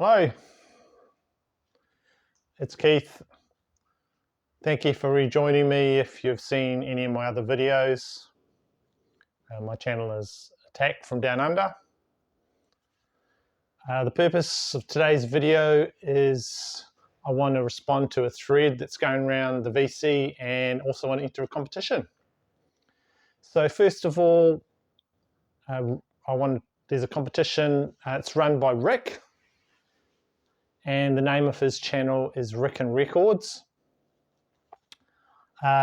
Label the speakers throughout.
Speaker 1: Hello, it's Keith. Thank you for rejoining me if you've seen any of my other videos. My channel is Attack from Down Under. The purpose of today's video is I want to respond to a thread that's going around the VC and also want to enter a competition. So first of all, there's a competition. It's run by Rick, and the name of his channel is Rick and Records.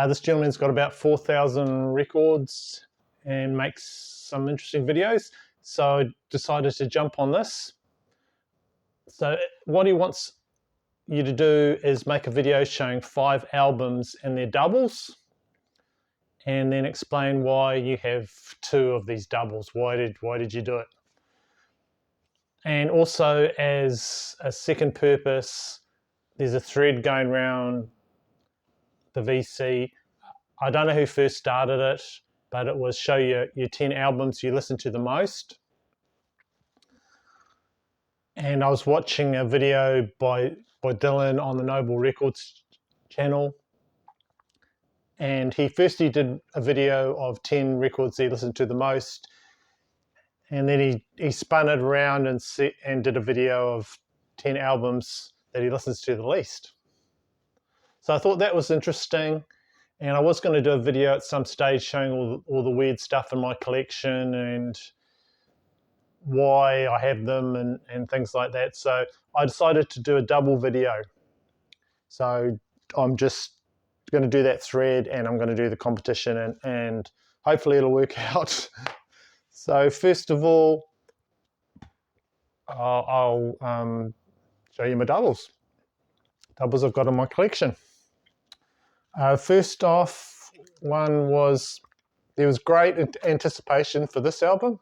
Speaker 1: This gentleman's got about 4,000 records and makes some interesting videos, so I decided to jump on this. So what he wants you to do is make a video showing 5 albums and their doubles, and then explain why you have 2 of these doubles. Why did you do it? And also, as a second purpose, there's a thread going around the VC. I don't know who first started it, but it was show your 10 albums you listen to the most. And I was watching a video by Dylan on the Noble Records channel, and he did a video of 10 records he listened to the most, and then he spun it around and did a video of 10 albums that he listens to the least. So I thought that was interesting, and I was going to do a video at some stage showing all the weird stuff in my collection and why I have them and things like that. So I decided to do a double video. So I'm just going to do that thread, and I'm going to do the competition, and hopefully it'll work out. So first of all, I'll show you my doubles I've got in my collection. First off, there was great anticipation for this album.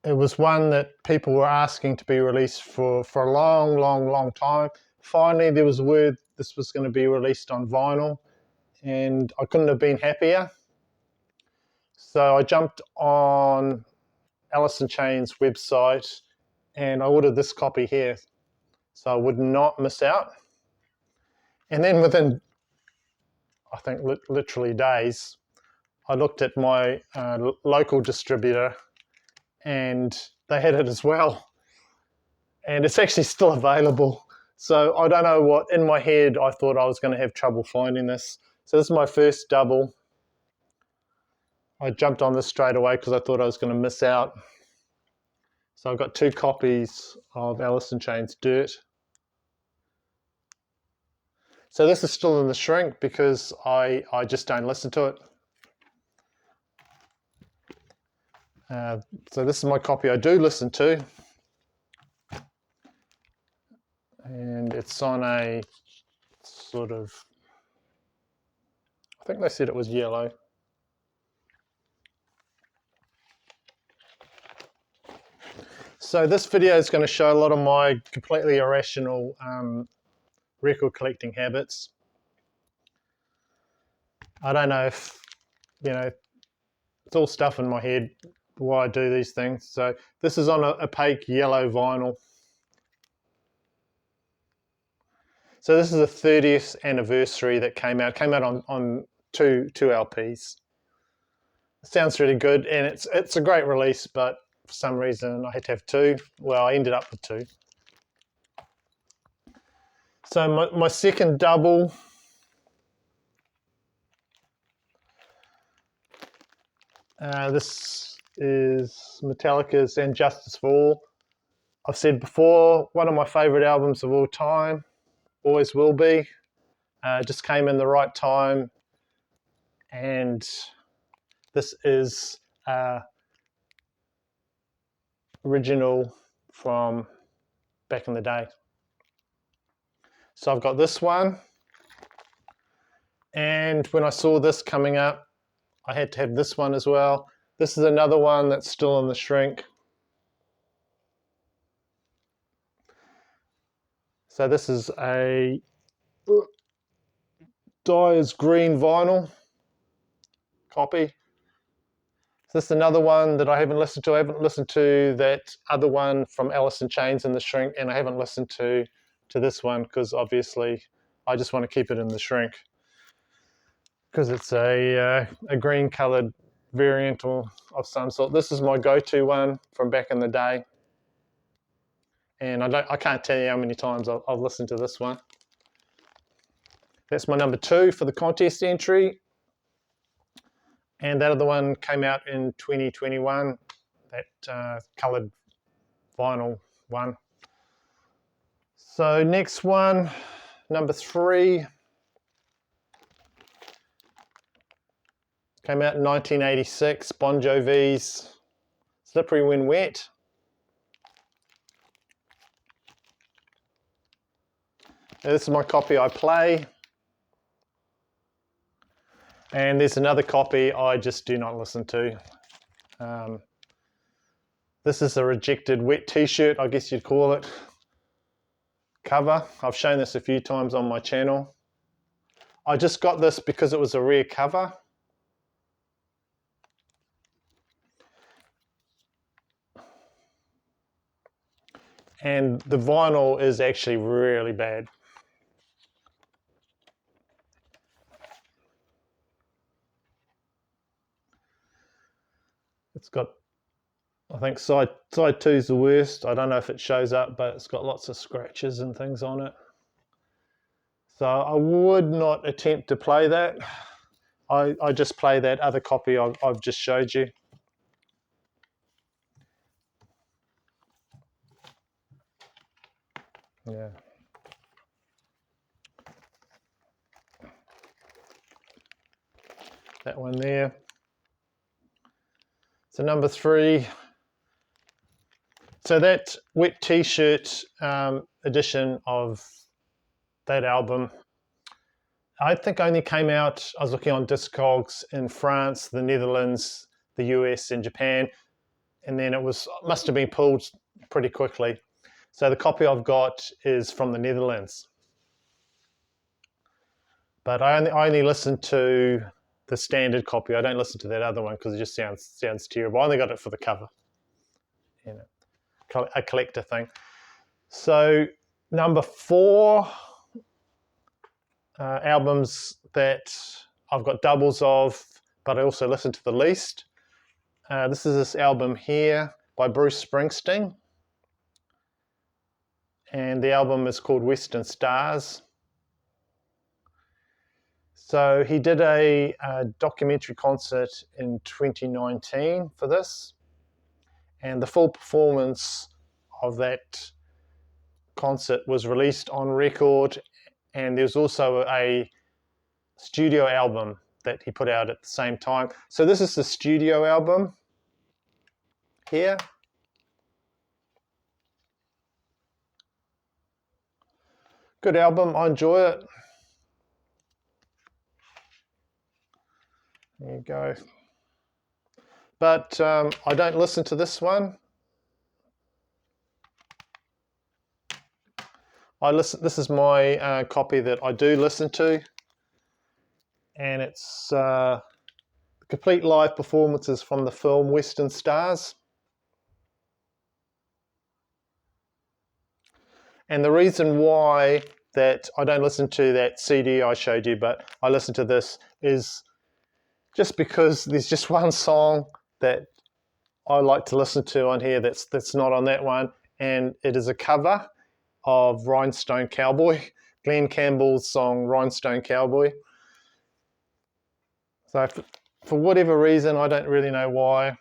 Speaker 1: It was one that people were asking to be released for a long time. Finally, there was word this was going to be released on vinyl, and I couldn't have been happier. So I jumped on Alice in Chains website and I ordered this copy here so I would not miss out. And then within, I think, literally days, I looked at my local distributor and they had it as well. And it's actually still available. So I don't know what, in my head, I thought I was going to have trouble finding this. So this is my first double. I jumped on this straight away because I thought I was going to miss out. So I've got 2 copies of Alice in Chains Dirt. So this is still in the shrink because I just don't listen to it. So this is my copy I do listen to. And it's on a sort of, I think they said it was yellow. So this video is going to show a lot of my completely irrational record collecting habits. I don't know if, it's all stuff in my head why I do these things. So this is on an opaque yellow vinyl. So this is the 30th anniversary that came out. It came out on two LPs. It sounds really good, and it's a great release, but for some reason I had to have 2. Well, I ended up with 2. So my second double, this is Metallica's And Justice for All. I've said before, one of my favourite albums of all time, always will be. Just came in the right time, and this is original from back in the day. So I've got this one, and when I saw this coming up, I had to have this one as well. This is another one that's still in the shrink. So this is a Dyer's green vinyl copy. this is another one that I haven't listened to. I haven't listened to that other one from Alice in Chains and the Shrink, and I haven't listened to this one because obviously I just want to keep it in the Shrink because it's a green coloured variant of some sort. This is my go-to one from back in the day, and I can't tell you how many times I've listened to this one. That's my number 2 for the contest entry. And that other one came out in 2021, that coloured vinyl one. So next one, number 3, came out in 1986, Bon Jovi's Slippery When Wet. Now, this is my copy I play. And there's another copy I just do not listen to. This is a rejected wet t-shirt, I guess you'd call it, cover. I've shown this a few times on my channel. I just got this because it was a rare cover. And the vinyl is actually really bad. It's got, I think side 2 is the worst. I don't know if it shows up, but it's got lots of scratches and things on it. So I would not attempt to play that. I just play that other copy I've just showed you. Yeah. That one there. So number 3. So that wet t-shirt edition of that album, I think only came out, I was looking on Discogs in France, the Netherlands, the US and Japan, and then it must have been pulled pretty quickly. So the copy I've got is from the Netherlands. But I only listen to the standard copy. I don't listen to that other one because it just sounds terrible. I only got it for the cover. You know, a collector thing. So number 4 albums that I've got doubles of, but I also listen to the least. This is this album here by Bruce Springsteen. And the album is called Western Stars. So he did a documentary concert in 2019 for this. And the full performance of that concert was released on record. And there's also a studio album that he put out at the same time. So this is the studio album here. Good album, I enjoy it. There you go. But I don't listen to this one. This is my copy that I do listen to. And it's complete live performances from the film Western Stars. And the reason why that I don't listen to that CD I showed you, but I listen to this, is just because there's just one song that I like to listen to on here that's not on that one, and it is a cover of Rhinestone Cowboy, Glenn Campbell's song Rhinestone Cowboy. So for whatever reason, I don't really know why,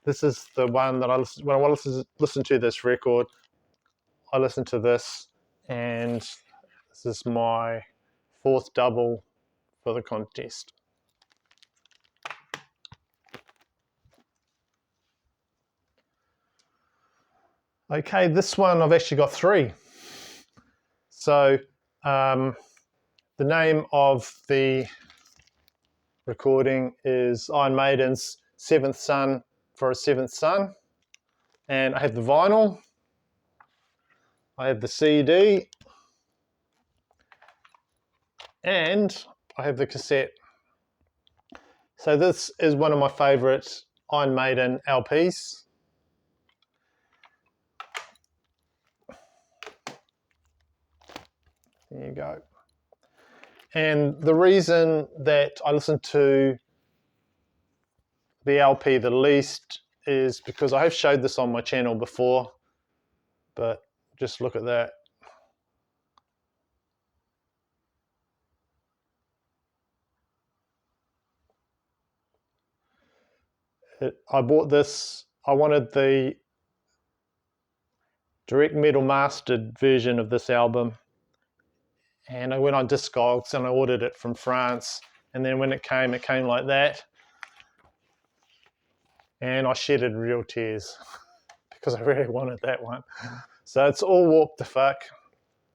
Speaker 1: this is the one that when I want to listen to this record, I listen to this, and this is my 4th double for the contest. Okay, this one I've actually got 3. So the name of the recording is Iron Maiden's Seventh Son for a Seventh Son. And I have the vinyl, I have the CD, and I have the cassette. So this is one of my favourite Iron Maiden LPs. There you go. And the reason that I listen to the LP the least is because I have showed this on my channel before, but just look at that. I bought this, I wanted the direct metal mastered version of this album, and I went on Discogs and I ordered it from France, and then when it came like that, and I shedded real tears because I really wanted that one. So it's all Walk the Fuck,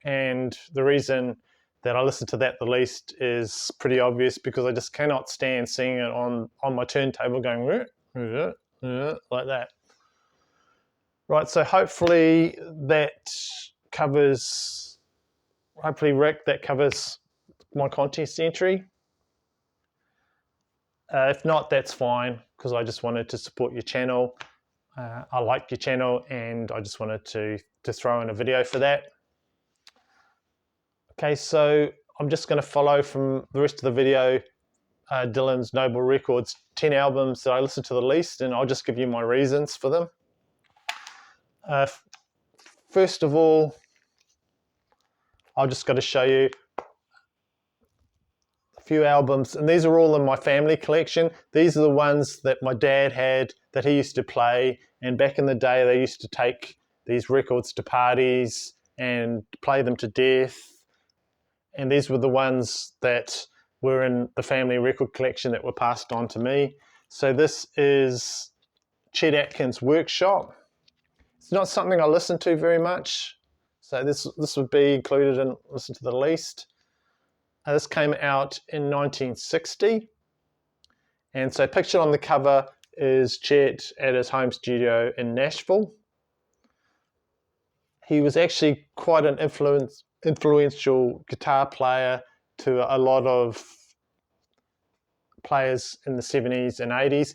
Speaker 1: and the reason that I listen to that the least is pretty obvious, because I just cannot stand seeing it on my turntable going like that. Right, so hopefully that covers, Rick, that covers my contest entry. If not, that's fine, because I just wanted to support your channel. I like your channel, and I just wanted to throw in a video for that. Okay, so I'm just going to follow from the rest of the video Dylan's Noble Records 10 albums that I listen to the least, and I'll just give you my reasons for them. First of all, I've just got to show you a few albums, and these are all in my family collection. These are the ones that my dad had that he used to play, and back in the day they used to take these records to parties and play them to death, and these were the ones that were in the family record collection that were passed on to me. So this is Chet Atkins Workshop. It's not something I listen to very much, so this would be included in listen to the least. This came out in 1960, and so pictured on the cover is Chet at his home studio in Nashville. He was actually quite an influential guitar player to a lot of players in the 70s and 80s,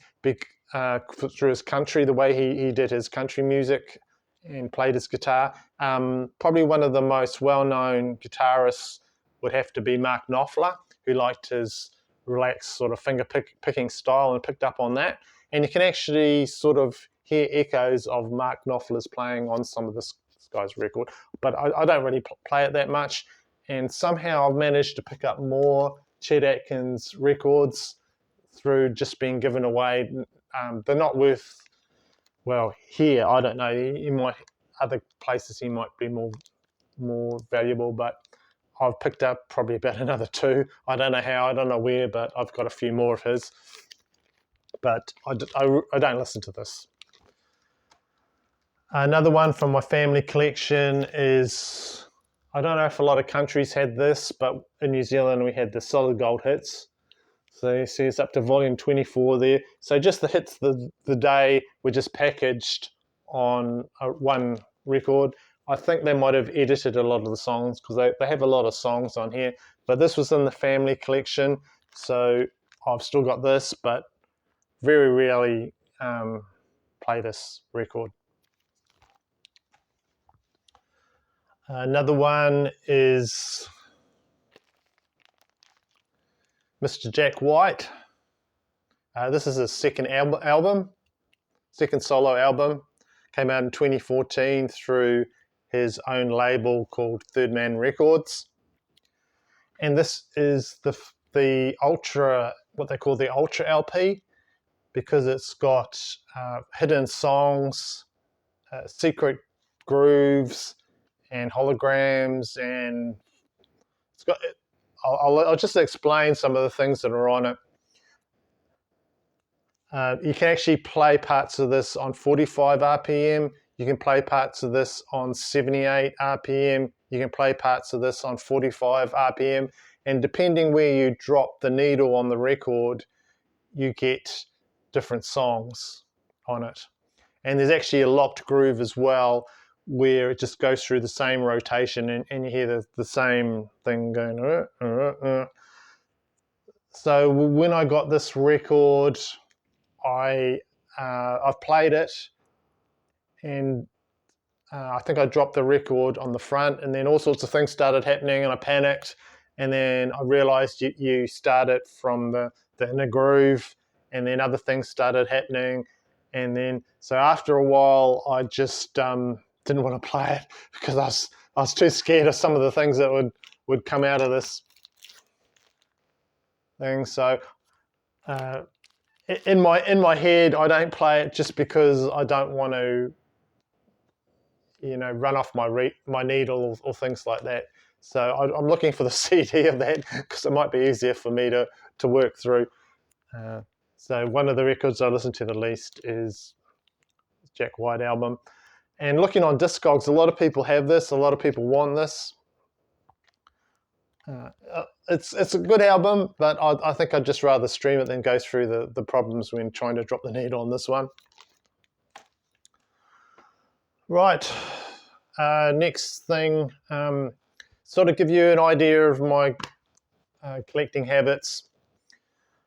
Speaker 1: through his country, the way he did his country music and played his guitar. Probably one of the most well-known guitarists would have to be Mark Knopfler, who liked his relaxed sort of finger picking style and picked up on that. And you can actually sort of hear echoes of Mark Knopfler's playing on some of this guy's record, but I don't really play it that much. And somehow I've managed to pick up more Chet Atkins records through just being given away. They're not worth, well, here, I don't know, you might, other places he might be more valuable, but I've picked up probably about another 2. I don't know how, I don't know where, but I've got a few more of his. But I don't listen to this. Another one from my family collection is, I don't know if a lot of countries had this, but in New Zealand we had the Solid Gold Hits. So you see it's up to volume 24 there. So just the hits the day were just packaged on one record. I think they might have edited a lot of the songs, because they have a lot of songs on here. But this was in the family collection, so I've still got this, but very rarely play this record. Another one is Mr. Jack White. This is his second solo album. Came out in 2014 through his own label called Third Man Records. And this is the Ultra, what they call the Ultra LP, because it's got hidden songs, secret grooves, and holograms, and it's got. I'll just explain some of the things that are on it. You can actually play parts of this on 45 RPM. You can play parts of this on 78 RPM. You can play parts of this on 45 RPM. And depending where you drop the needle on the record, you get different songs on it. And there's actually a locked groove as well, where it just goes through the same rotation, and you hear the same thing going. So when I got this record, I've played it, and I think I dropped the record on the front, and then all sorts of things started happening, and I panicked, and then I realized you start it from the inner groove, and then other things started happening, and then so after a while, I just didn't want to play it because I was too scared of some of the things that would come out of this thing. So uh, in my head, I don't play it just because I don't want to, run off my needle or things like that. So I'm looking for the CD of that because it might be easier for me to work through. So one of the records I listen to the least is Jack White album. And looking on Discogs, a lot of people have this. A lot of people want this. It's a good album, but I think I'd just rather stream it than go through the problems when trying to drop the needle on this one. Right. Next thing, sort of give you an idea of my collecting habits.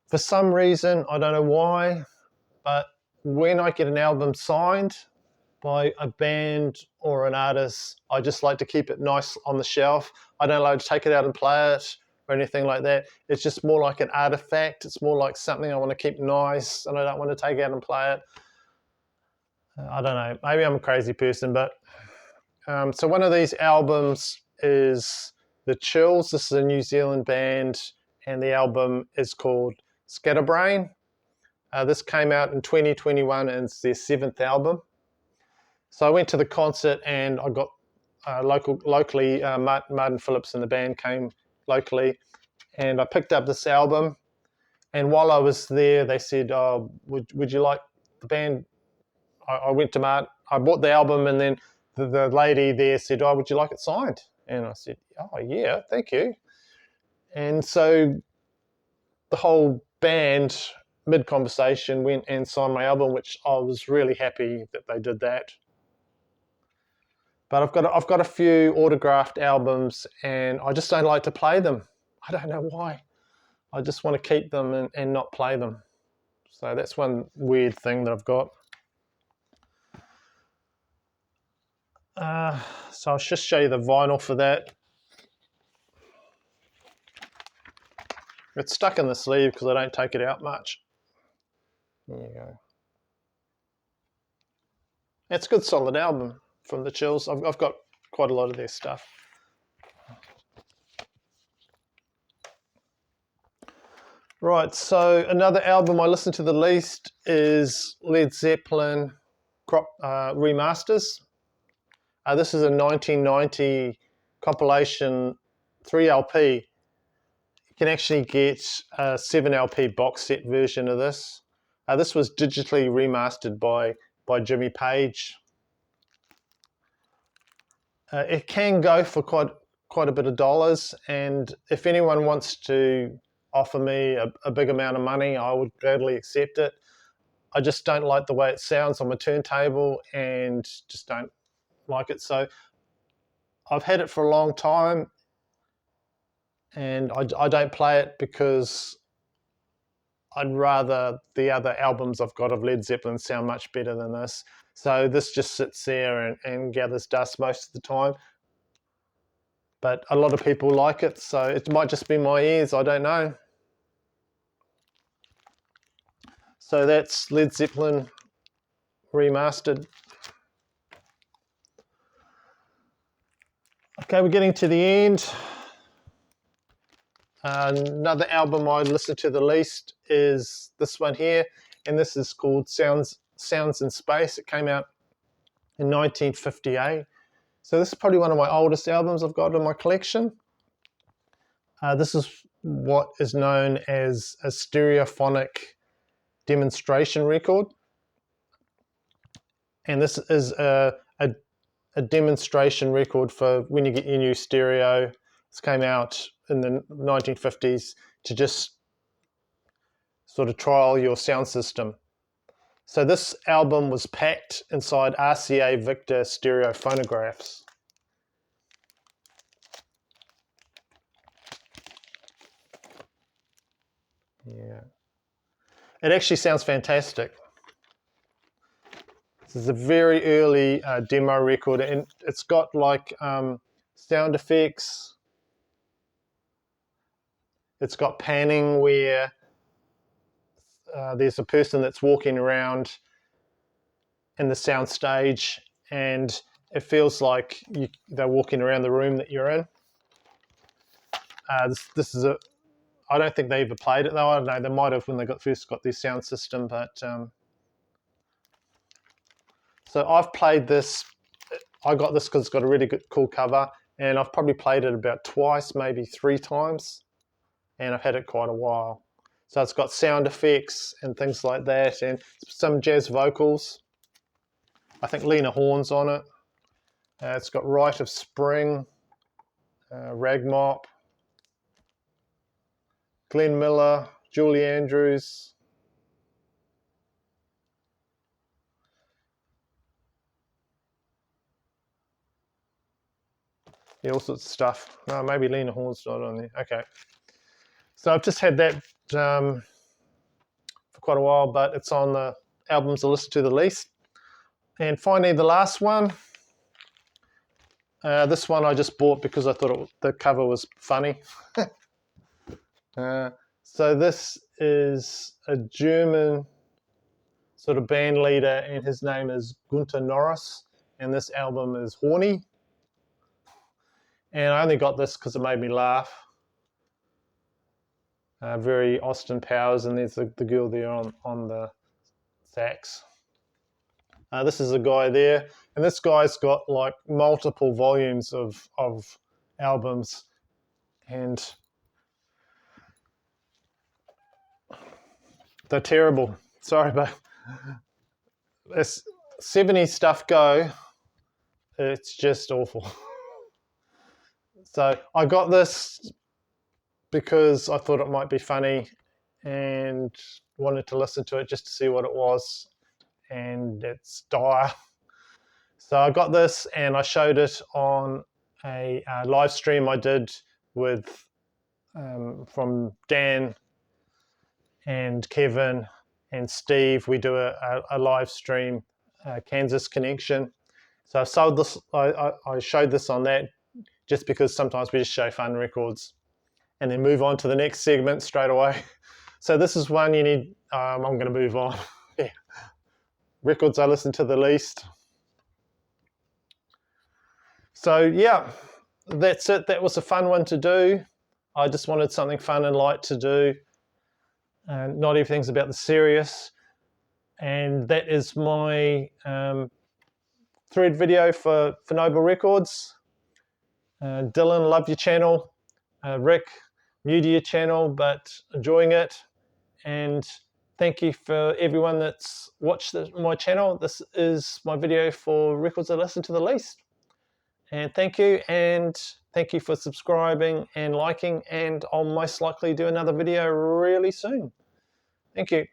Speaker 1: For some reason, I don't know why, but when I get an album signed by a band or an artist, I just like to keep it nice on the shelf. I don't like to take it out and play it or anything like that. It's just more like an artifact. It's more like something I want to keep nice, and I don't want to take it out and play it. I don't know. Maybe I'm a crazy person, but so one of these albums is The Chills. This is a New Zealand band, and the album is called Scatterbrain. This came out in 2021, and it's their 7th album. So I went to the concert, and I got locally, Martin Phillips and the band came locally, and I picked up this album. And while I was there, they said, "Oh, would you like the band?" I went to Martin. I bought the album, and then the lady there said, "Oh, would you like it signed?" And I said, "Oh, yeah, thank you." And so the whole band, mid-conversation, went and signed my album, which I was really happy that they did that. But I've got a few autographed albums, and I just don't like to play them. I don't know why. I just want to keep them and not play them. So that's one weird thing that I've got. So I'll just show you the vinyl for that. It's stuck in the sleeve because I don't take it out much. There you go. It's a good solid album from The Chills. I've got quite a lot of their stuff. Right, so another album I listen to the least is Led Zeppelin Remasters. This is a 1990 compilation 3LP. You can actually get a 7LP box set version of this. This was digitally remastered by Jimmy Page. It can go for quite a bit of dollars, and if anyone wants to offer me a big amount of money, I would gladly accept it. I just don't like the way it sounds on my turntable, and just don't like it. So I've had it for a long time, and I don't play it because I'd rather the other albums I've got of Led Zeppelin sound much better than this. So this just sits there and gathers dust most of the time. But a lot of people like it, so it might just be my ears, I don't know. So that's Led Zeppelin remastered. Okay, we're getting to the end. Another album I listen to the least is this one here, and this is called Sounds in Space. It came out in 1958. So this is probably one of my oldest albums I've got in my collection. This is what is known as a stereophonic demonstration record. And this is a demonstration record for when you get your new stereo. This came out in the 1950s to just sort of trial your sound system. So this album was packed inside RCA Victor stereo phonographs. Yeah. It actually sounds fantastic. This is a very early demo record, and it's got like sound effects. It's got panning where there's a person that's walking around in the sound stage, and it feels like they're walking around the room that you're in. This is a. I don't think they ever played it though. I don't know. They might have when they first got their sound system, but so I've played this. I got this because it's got a really good, cool cover, and I've probably played it about twice, maybe 3 times, and I've had it quite a while. So it's got sound effects and things like that, and some jazz vocals. I think Lena Horne's on it. It's got Rite of Spring, Ragmop, Glenn Miller, Julie Andrews. Yeah, all sorts of stuff. No, maybe Lena Horne's not on there. Okay. So I've just had that for quite a while, but it's on the albums I listen to the least. And finally, the last one. This one I just bought because I thought the cover was funny. So this is a German sort of band leader, and his name is Gunther Norris, and this album is Horny. And I only got this because it made me laugh. Very Austin Powers, and there's the girl there on the sax. This is a guy there, and this guy's got like multiple volumes of albums, and they're terrible. Sorry, but this 70s stuff it's just awful. So I got this because I thought it might be funny and wanted to listen to it just to see what it was, and it's dire. So I got this and I showed it on a live stream I did with from Dan and Kevin and Steve. We do a live stream, Kansas Connection. So I sold this. I showed this on that just because sometimes we just show fun records and then move on to the next segment straight away. So this is one you need. I'm going to move on. Yeah. Records I listen to the least. So yeah, that's it. That was a fun one to do. I just wanted something fun and light to do. Not everything's about the serious. And that is my thread video for Noble Records. Dylan, love your channel. Rick, new to your channel, but enjoying it. And thank you for everyone that's watched my channel. This is my video for records I listen to the least. And thank you for subscribing and liking, and I'll most likely do another video really soon. Thank you.